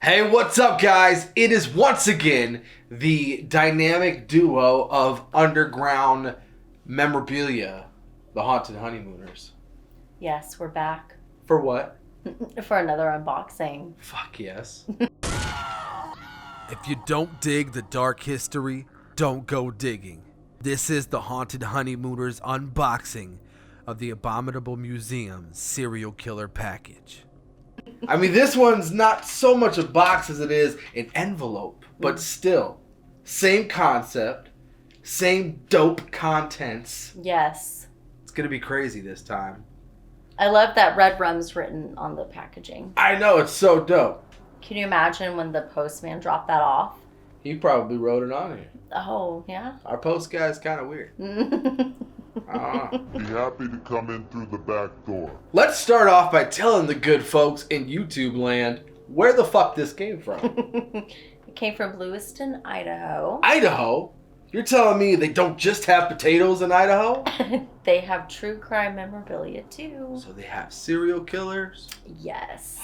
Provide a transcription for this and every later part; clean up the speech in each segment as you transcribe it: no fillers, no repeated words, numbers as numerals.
Hey, what's up, guys? It is once again the dynamic duo of underground memorabilia, the Haunted Honeymooners. Yes, we're back. For what? For another unboxing. Fuck yes. If you don't dig the dark history, don't go digging. This is the Haunted Honeymooners unboxing of the Abominable Museum Serial Killer Package. I mean, this one's not so much a box as it is an envelope, but still, same concept, same dope contents. Yes. It's gonna be crazy this time. I love that red rum's written on the packaging. I know, it's so dope. Can you imagine when the postman dropped that off? He probably wrote it on here. Oh, yeah? Our post guy is kind of weird. Be happy to come in through the back door. Let's start off by telling the good folks in YouTube land where the fuck this came from. It came from Lewiston, Idaho. Idaho? You're telling me they don't just have potatoes in Idaho? They have true crime memorabilia, too. So they have serial killers? Yes.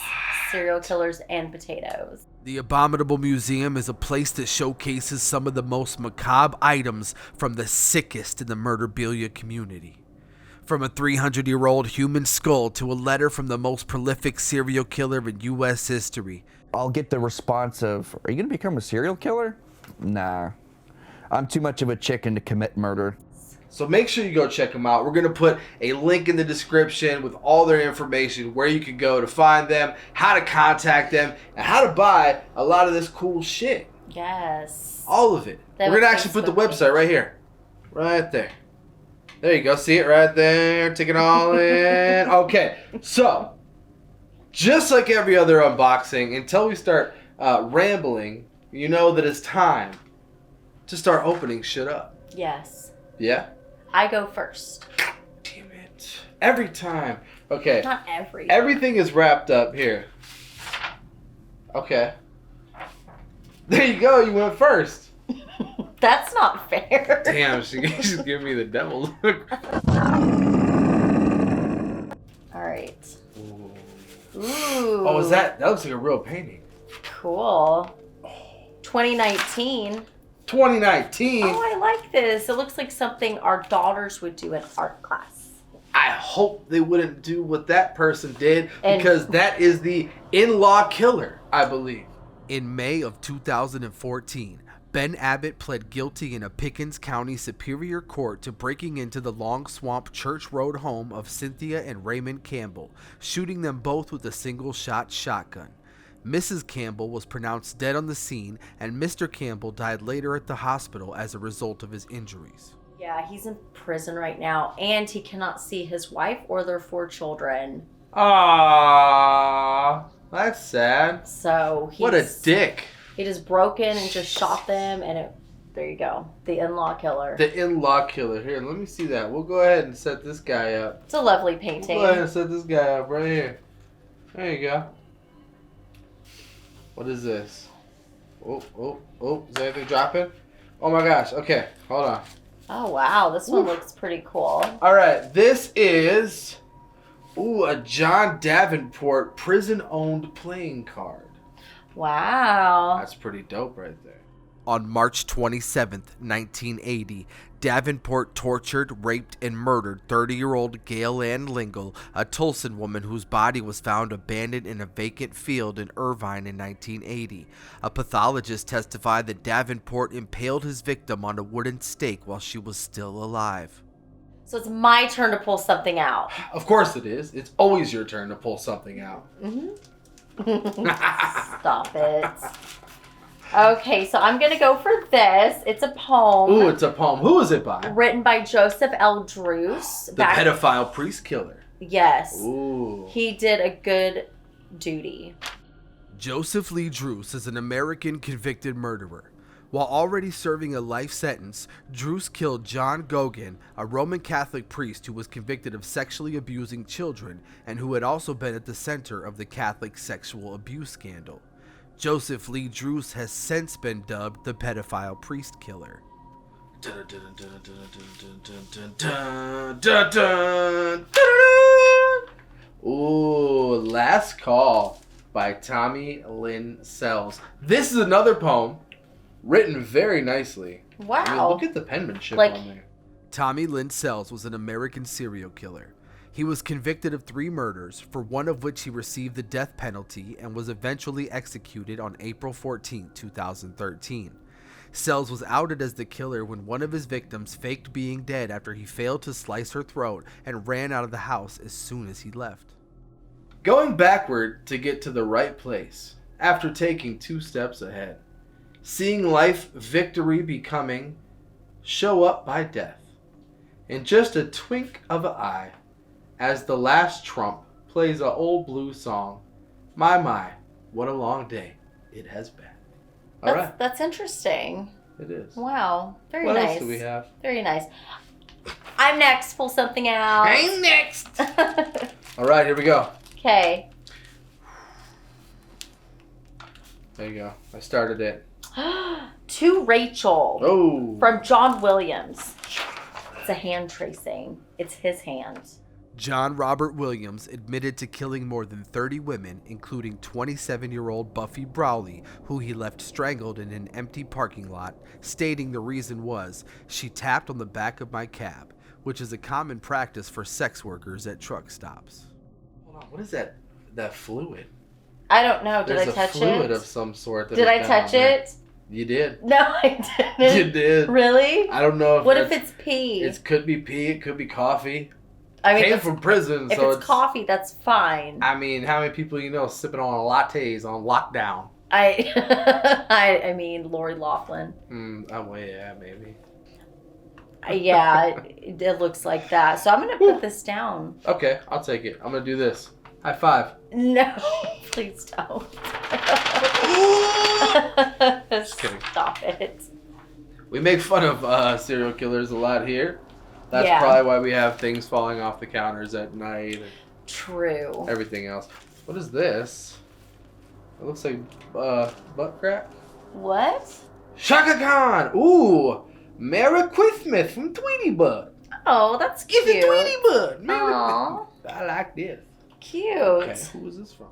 Serial killers and potatoes. The Abominable Museum is a place that showcases some of the most macabre items from the sickest in the murderbilia community. From a 300-year-old human skull to a letter from the most prolific serial killer in U.S. history. I'll get the response of, are you going to become a serial killer? Nah. I'm too much of a chicken to commit murder. So make sure you go check them out. We're going to put a link in the description with all their information, where you can go to find them, how to contact them, and how to buy a lot of this cool shit. Yes. All of it. They We're going to have a actually put the Facebook website right here. Right there. There you go. See it right there. Take it all in. Okay. So, just like every other unboxing, until we start rambling, you know that it's time to start opening shit up. Yes. Yeah? I go first. Damn it. Every time. Okay. Not every. Everything is wrapped up here. Okay. There you go. You went first. That's not fair. Damn, she's giving me the devil look. All right. Ooh. Ooh. Oh, is that looks like a real painting. Cool. 2019. 2019. Oh, I like this. It looks like something our daughters would do in art class. I hope they wouldn't do what that person did, And- because that is the in-law killer, I believe. In May of 2014, Ben Abbott pled guilty in a Pickens County Superior Court to breaking into the Long Swamp Church Road home of Cynthia and Raymond Campbell, shooting them both with a single-shot shotgun. Mrs. Campbell was pronounced dead on the scene, and Mr. Campbell died later at the hospital as a result of his injuries. Yeah, he's in prison right now, and he cannot see his wife or their 4 children. Aww, that's sad. So he's... What a dick. He just broke in and just shot them, and there you go. The in-law killer. The in-law killer. Here, let me see that. We'll go ahead and set this guy up. It's a lovely painting. We'll go ahead and set this guy up right here. There you go. What is this? Oh, is anything dropping? Oh my gosh, okay, hold on. Oh, wow. This one looks pretty cool. Alright, this is, a John Davenport prison-owned playing card. Wow. That's pretty dope right there. On March 27th, 1980, Davenport tortured, raped, and murdered 30-year-old Gail Ann Lingle, a Tulsa woman whose body was found abandoned in a vacant field in Irvine in 1980. A pathologist testified that Davenport impaled his victim on a wooden stake while she was still alive. So it's my turn to pull something out. Of course it is. It's always your turn to pull something out. Stop it. Okay, so I'm going to go for this. It's a poem. Ooh, it's a poem. Who is it by? Written by Joseph L. Druce. The pedophile priest killer. Yes. Ooh. He did a good duty. Joseph Lee Druce is an American convicted murderer. While already serving a life sentence, Druce killed John Gogan, a Roman Catholic priest who was convicted of sexually abusing children and who had also been at the center of the Catholic sexual abuse scandal. Joseph Lee Druce has since been dubbed the pedophile priest killer. Ooh, last call. by Tommy Lynn Sells. This is another poem written very nicely. Wow. I mean, look at the penmanship Like- on there. Tommy Lynn Sells was an American serial killer. He was convicted of 3 murders, for one of which he received the death penalty and was eventually executed on April 14, 2013. Sells was outed as the killer when one of his victims faked being dead after he failed to slice her throat and ran out of the house as soon as he left. Going backward to get to the right place, after taking 2 steps ahead. Seeing life victory becoming, show up by death. In just a twink of an eye, as the last trump plays a old blue song. My, what a long day it has been. All right, That's interesting. it is. Wow. Very What nice. else do we have? Very nice. I'm next. Pull something out. I'm next. All right, here we go. Okay. There you go. I started it. To Rachel Oh. from John Williams. It's a hand tracing. It's his hand. John Robert Williams admitted to killing more than 30 women, including 27-year-old Buffy Brawley, who he left strangled in an empty parking lot, stating the reason was, "She tapped on the back of my cab," which is a common practice for sex workers at truck stops. Hold on. What is that? That fluid? I don't know. Did There's I touch a fluid it? of some sort. That Did I is down touch there. it? You did. No, I didn't. You did. Really? I don't know if What if it's pee? It could be pee. It could be coffee. I mean, Came if from prison, it's, so if it's coffee, that's fine. I mean, how many people you know sipping on lattes on lockdown? I mean, Lori Loughlin. Oh, yeah, maybe. Yeah, it looks like that. So I'm going to put this down. Okay, I'll take it. I'm going to do this. High five. No, please don't. Just kidding. Stop it. We make fun of serial killers a lot here. That's Yeah. probably why we have things falling off the counters at night and True. everything else. What is this? It looks like butt crack. What? Shaka Khan! Ooh! Merry Christmas from Tweety Bud. Oh, that's cute. It's a Tweety Bud. Merry Aw. I like this. Cute. Okay, who is this from?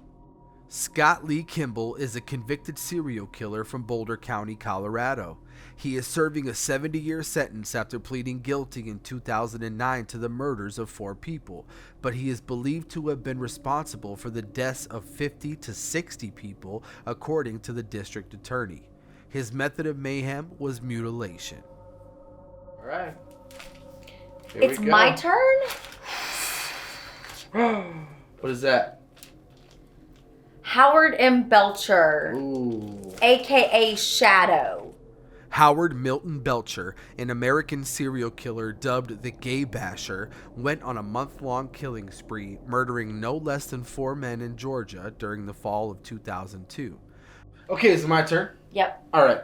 Scott Lee Kimball is a convicted serial killer from Boulder County, Colorado. He is serving a 70-year sentence after pleading guilty in 2009 to the murders of 4 people, but he is believed to have been responsible for the deaths of 50 to 60 people, according to the district attorney. His method of mayhem was mutilation. All right. Here It's we go. my turn? What is that? Howard M. Belcher, Ooh. a.k.a. Shadow. Howard Milton Belcher, an American serial killer dubbed the Gay Basher, went on a month-long killing spree, murdering no less than 4 men in Georgia during the fall of 2002. Okay, is it my turn? Yep. All right.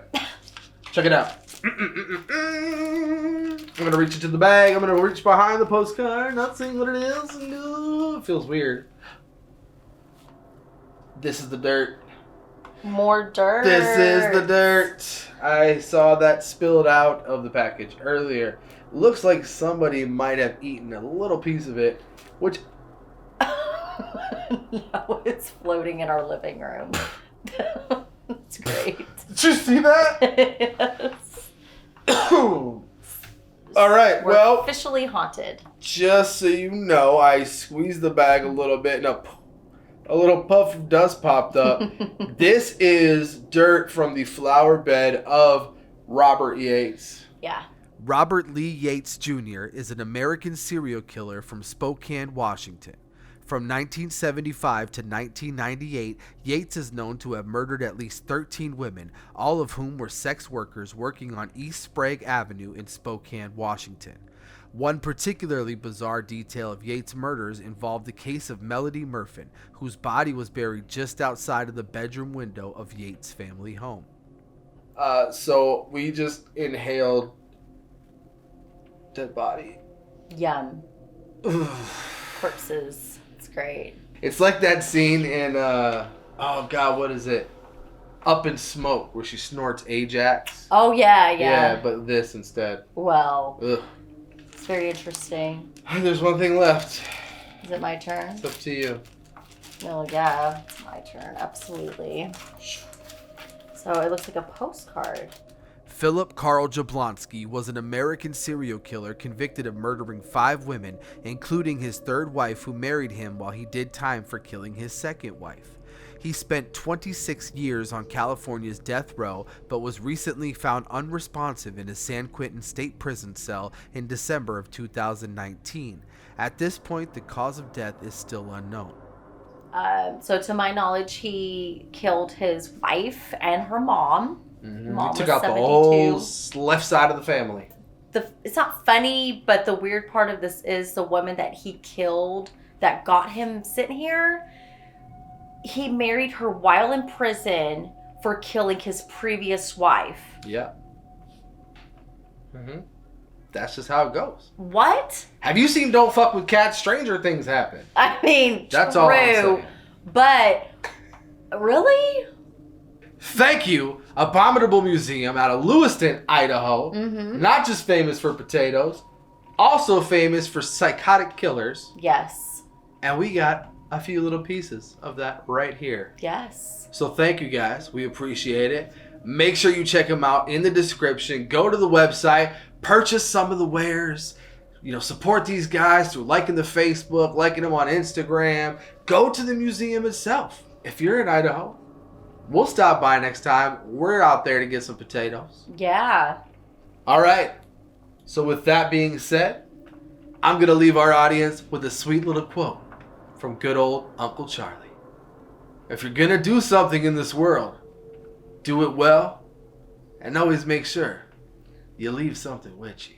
Check it out. I'm going to reach into the bag. I'm going to reach behind the postcard, not seeing what it is. No, it feels weird. This is the dirt. More dirt. This is the dirt. I saw that spilled out of the package earlier. Looks like somebody might have eaten a little piece of it, which... No, it's floating in our living room. It's great. Did you see that? Yes. All right, We're well, officially haunted. just so you know, I squeezed the bag a little bit and a little puff of dust popped up. This is dirt from the flower bed of Robert Yates. Yeah. Robert Lee Yates Jr. is an American serial killer from Spokane, Washington. From 1975 to 1998, Yates is known to have murdered at least 13 women, all of whom were sex workers working on East Sprague Avenue in Spokane, Washington. One particularly bizarre detail of Yates' murders involved the case of Melody Murfin, whose body was buried just outside of the bedroom window of Yates' family home. So we just inhaled dead body. Yum. Corpses. It's great. It's like that scene in, oh God, what is it? Up in Smoke, where she snorts Ajax. Oh, yeah. Yeah, but this instead. Well, Ugh. it's very interesting. There's one thing left. Is it my turn? It's up to you. Oh, yeah. It's my turn. Absolutely. So it looks like a postcard. Philip Karl Jablonski was an American serial killer convicted of murdering 5 women, including his 3rd wife who married him while he did time for killing his 2nd wife. He spent 26 years on California's death row, but was recently found unresponsive in a San Quentin state prison cell in December of 2019. At this point, the cause of death is still unknown. So to my knowledge, he killed his wife and her mom. Mom He took was out the 72. whole left side of the family. It's not funny, but the weird part of this is the woman that he killed that got him sitting here. He married her while in prison for killing his previous wife. Yeah. That's just how it goes. What? Have you seen Don't Fuck with Cats? Stranger things happen. I mean, That's true, all I'm saying. but really? Thank you, Abominable Museum out of Lewiston, Idaho. Not just famous for potatoes, also famous for psychotic killers. Yes. And we got a few little pieces of that right here. Yes. So thank you guys. We appreciate it. Make sure you check them out in the description. Go to the website, purchase some of the wares. You know, support these guys through liking the Facebook, liking them on Instagram. Go to the museum itself. If you're in Idaho, we'll stop by next time. We're out there to get some potatoes. Yeah. All right. So with that being said, I'm going to leave our audience with a sweet little quote from good old Uncle Charlie. If you're going to do something in this world, do it well and always make sure you leave something with you.